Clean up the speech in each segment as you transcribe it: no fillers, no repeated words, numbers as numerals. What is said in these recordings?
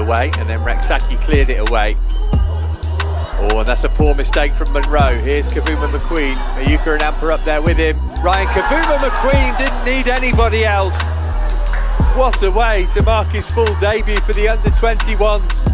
away, and then Raksaki cleared it away. Oh, and that's a poor mistake from Monroe. Here's Kavuma-McQueen. Mayuka and Amper up there with him. Ryan Kavuma-McQueen didn't need anybody else. What a way to mark his full debut for the under-21s.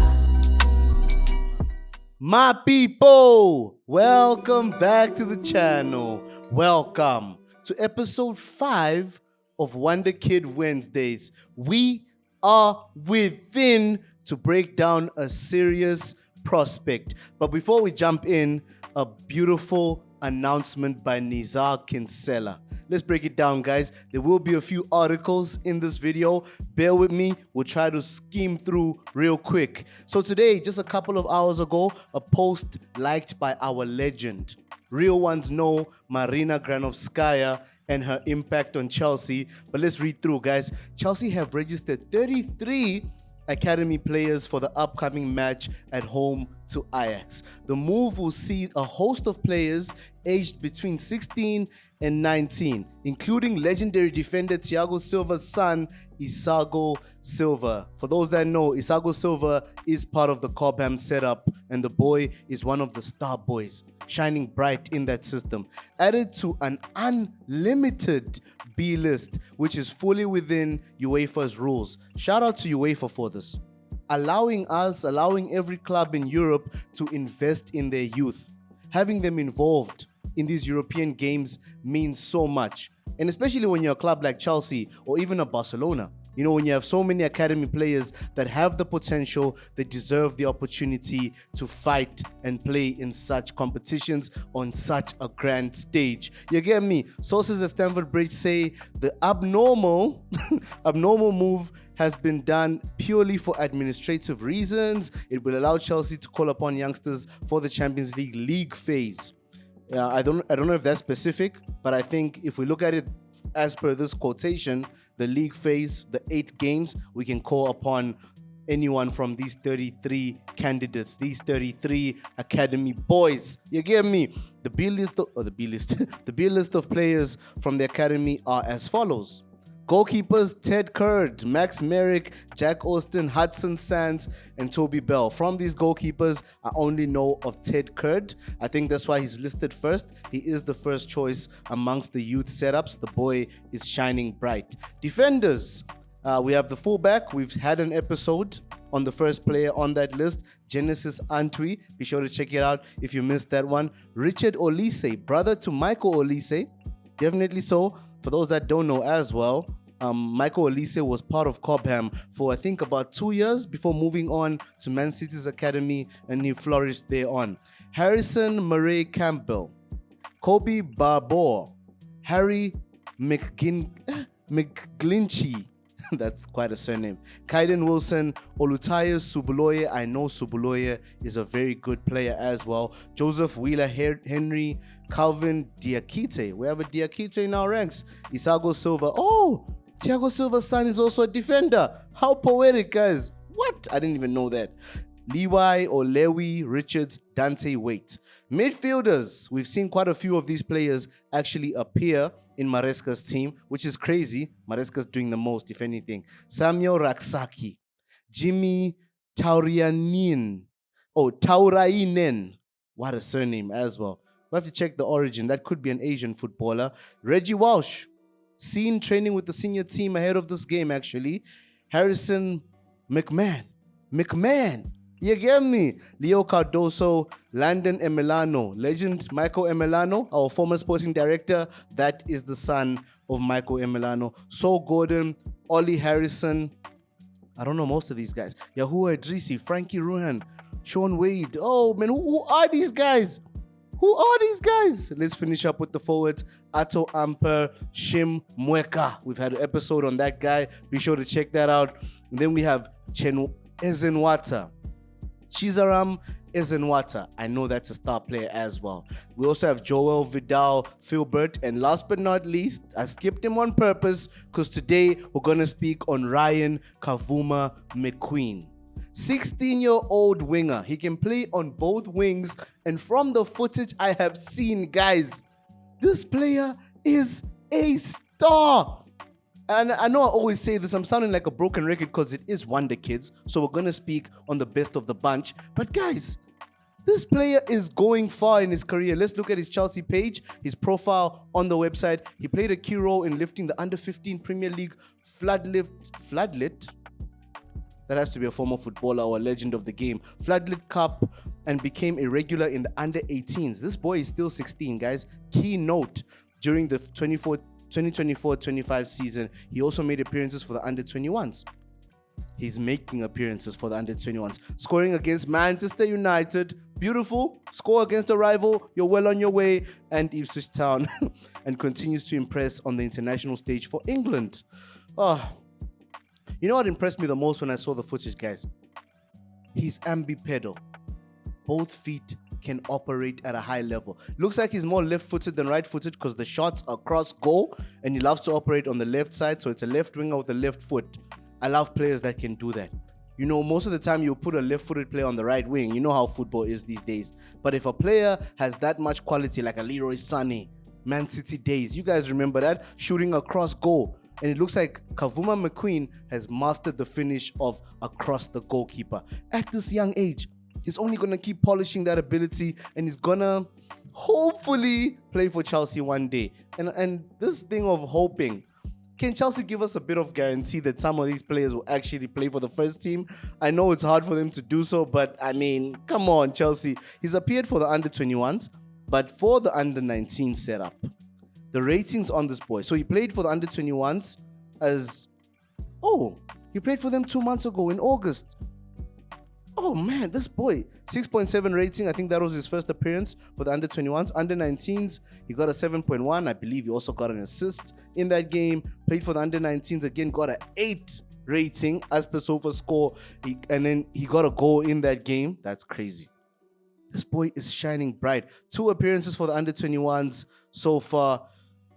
My people, welcome back to the channel. Welcome to episode 5 of Wonderkid Wednesdays. We are within to break down a serious prospect. But before we jump in, a beautiful announcement by Nizar Kinsella. Let's break it down, guys. There will be a few articles in this video. Bear with me. We'll try to skim through real quick. So today, just a couple of hours ago, a post liked by our legend. Real ones know Marina Granovskaya and her impact on Chelsea. But let's read through, guys. Chelsea have registered 33 academy players for the upcoming match at home to Ajax. The move will see a host of players aged between 16 and 19, including legendary defender Thiago Silva's son, Isago Silva. For those that know, Isago Silva is part of the Cobham setup, and the boy is one of the star boys, shining bright in that system. Added to an unlimited B list, which is fully within UEFA's rules. Shout out to UEFA for this. Allowing every club in Europe to invest in their youth. Having them involved in these European games means so much. And especially when you're a club like Chelsea or even a Barcelona. You know, when you have so many academy players that have the potential, they deserve the opportunity to fight and play in such competitions on such a grand stage. You get me? Sources at Stamford Bridge say the abnormal move has been done purely for administrative reasons. It will allow Chelsea to call upon youngsters for the Champions League phase. I don't know if that's specific, but I think if we look at it as per this quotation, the league phase, the 8 games, we can call upon anyone from these 33 candidates, these 33 academy boys. You get me? The B list of players from the academy are as follows. Goalkeepers Ted Curd, Max Merrick, Jack Austin, Hudson Sands, and Toby Bell. From these goalkeepers, I only know of Ted Curd. I think that's why he's listed first. He is the first choice amongst the youth setups. The boy is shining bright. Defenders, we have the fullback. We've had an episode on the first player on that list, Genesis Antwi. Be sure to check it out if you missed that one. Richard Olise, brother to Michael Olise. Definitely so. For those that don't know as well, Michael Olise was part of Cobham for I think about 2 years before moving on to Man City's academy, and he flourished there on. Harrison Murray Campbell, Kobe Barbour, Harry McGlinchey, that's quite a surname. Kaiden Wilson, Olutayo Subuloye. I know Subuloye is a very good player as well. Joseph Wheeler Henry, Calvin Diakite. We have a Diakite in our ranks. Isago Silva. Oh, Thiago Silva's son is also a defender. How poetic, guys. What? I didn't even know that. Lewi or Lewy Richards, Dante Waite. Midfielders. We've seen quite a few of these players actually appear in Maresca's team, which is crazy. Maresca's doing the most, if anything. Samuel Raksaki, Jimmy Taurainen. What a surname as well. We have to check the origin. That could be an Asian footballer. Reggie Walsh, seen training with the senior team ahead of this game, actually. Harrison McMahon. You get me? Leo Cardoso, Landon Emiliano, legend Michael Emiliano, our former sporting director. That is the son of Michael Emiliano. Saul Gordon, Ollie Harrison. I don't know most of these guys. Yahuwa Idrisi, Frankie Ruhan, Sean Wade. Oh man, who are these guys? Let's finish up with the forwards. Ato Amper, Shim Mweka. We've had an episode on that guy. Be sure to check that out. And then we have Chen Ezenwata. Chizaram Ezenwata. I know that's a star player as well. We also have Joel Vidal Filbert. And last but not least, I skipped him on purpose because today we're going to speak on Ryan Kavuma-McQueen. 16-year-old winger. He can play on both wings. And from the footage I have seen, guys, this player is a star. And I know I always say this, I'm sounding like a broken record because it is Wonder Kids, so we're going to speak on the best of the bunch. But guys, this player is going far in his career. Let's look at his Chelsea page, his profile on the website. He played a key role in lifting the under-15 Premier League floodlit? That has to be a former footballer or a legend of the game. Floodlit Cup, and became a regular in the under-18s. This boy is still 16, guys. Key note, during the 2024-25 season, he also made appearances for the under-21s. He's making appearances for the under-21s. Scoring against Manchester United. Beautiful. Score against a rival. You're well on your way. And Ipswich Town. And continues to impress on the international stage for England. You know what impressed me the most when I saw the footage, guys? He's ambipedal. Both feet can operate at a high level. Looks like he's more left-footed than right-footed because the shots are cross goal and he loves to operate on the left side, so it's a left winger with the left foot. I love players that can do that. You know, most of the time you'll put a left-footed player on the right wing. You know how football is these days. But if a player has that much quality, like a Leroy Sané, Man City days, you guys remember that? Shooting across goal. And it looks like Kavuma-McQueen has mastered the finish of across the goalkeeper. At this young age, he's only going to keep polishing that ability, and he's going to hopefully play for Chelsea one day. And this thing of hoping, can Chelsea give us a bit of guarantee that some of these players will actually play for the first team? I know it's hard for them to do so, but I mean, come on, Chelsea. He's appeared for the under-21s, but for the under-19 setup, the ratings on this boy. So he played for the under-21s he played for them 2 months ago in August. Oh man, this boy, 6.7 rating. I think that was his first appearance for the under-21s. Under-19s, he got a 7.1. I believe he also got an assist in that game. Played for the under-19s again, got an 8 rating as per SofaScore. And then he got a goal in that game. That's crazy. This boy is shining bright. 2 appearances for the under-21s so far.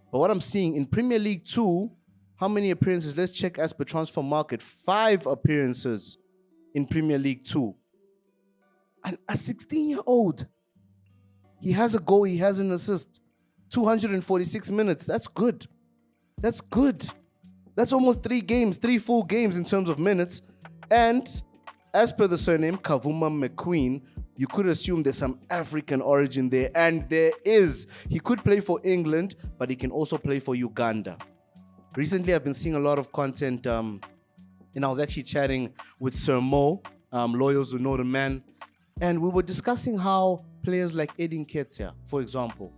But what I'm seeing in Premier League 2, how many appearances? Let's check as per Transfer Market. 5 appearances in Premier League 2. And a 16-year-old, he has a goal, he has an assist. 246 minutes. That's good. That's good. That's almost 3 full games in terms of minutes. And as per the surname, Kavuma-McQueen, you could assume there's some African origin there, and there is. He could play for England, but he can also play for Uganda. Recently, I've been seeing a lot of content, and I was actually chatting with Sir Mo, lawyers who know the man, and we were discussing how players like Edin Ketia, for example,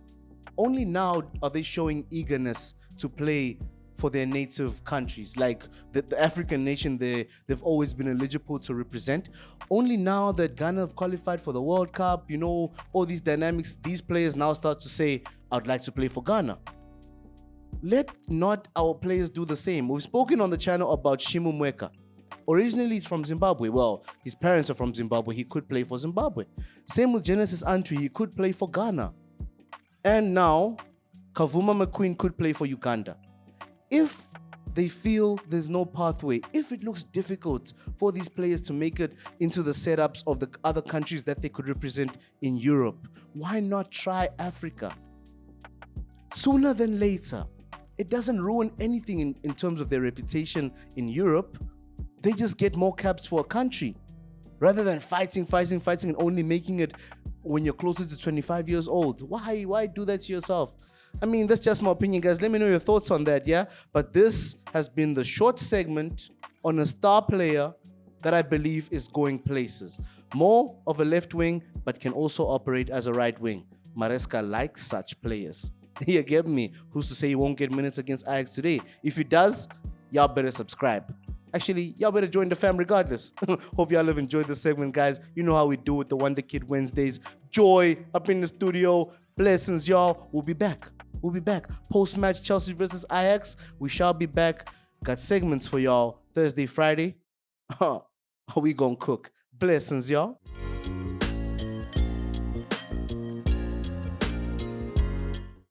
only now are they showing eagerness to play for their native countries, like the African nation they've always been eligible to represent. Only now that Ghana have qualified for the World Cup, you know, all these dynamics, these players now start to say, I'd like to play for Ghana. Let not our players do the same. We've spoken on the channel about Shimu Mweka. Originally, he's from Zimbabwe. Well, his parents are from Zimbabwe. He could play for Zimbabwe. Same with Genesis Antwi. He could play for Ghana. And now, Kavuma-McQueen could play for Uganda. If they feel there's no pathway, if it looks difficult for these players to make it into the setups of the other countries that they could represent in Europe, why not try Africa? Sooner than later. It doesn't ruin anything in terms of their reputation in Europe. They just get more caps for a country rather than fighting and only making it when you're closer to 25 years old. Why do that to yourself? I mean, that's just my opinion, guys. Let me know your thoughts on that, yeah? But this has been the short segment on a star player that I believe is going places. More of a left wing, but can also operate as a right wing. Maresca likes such players. You get me? Who's to say he won't get minutes against Ajax today? If he does, y'all better subscribe. Actually, y'all better join the fam regardless. Hope y'all have enjoyed this segment, guys. You know how we do with the Wonder Kid Wednesdays. Joy up in the studio. Blessings, y'all. We'll be back. Post-match Chelsea versus Ajax. We shall be back. Got segments for y'all Thursday, Friday. We gonna cook. Blessings, y'all.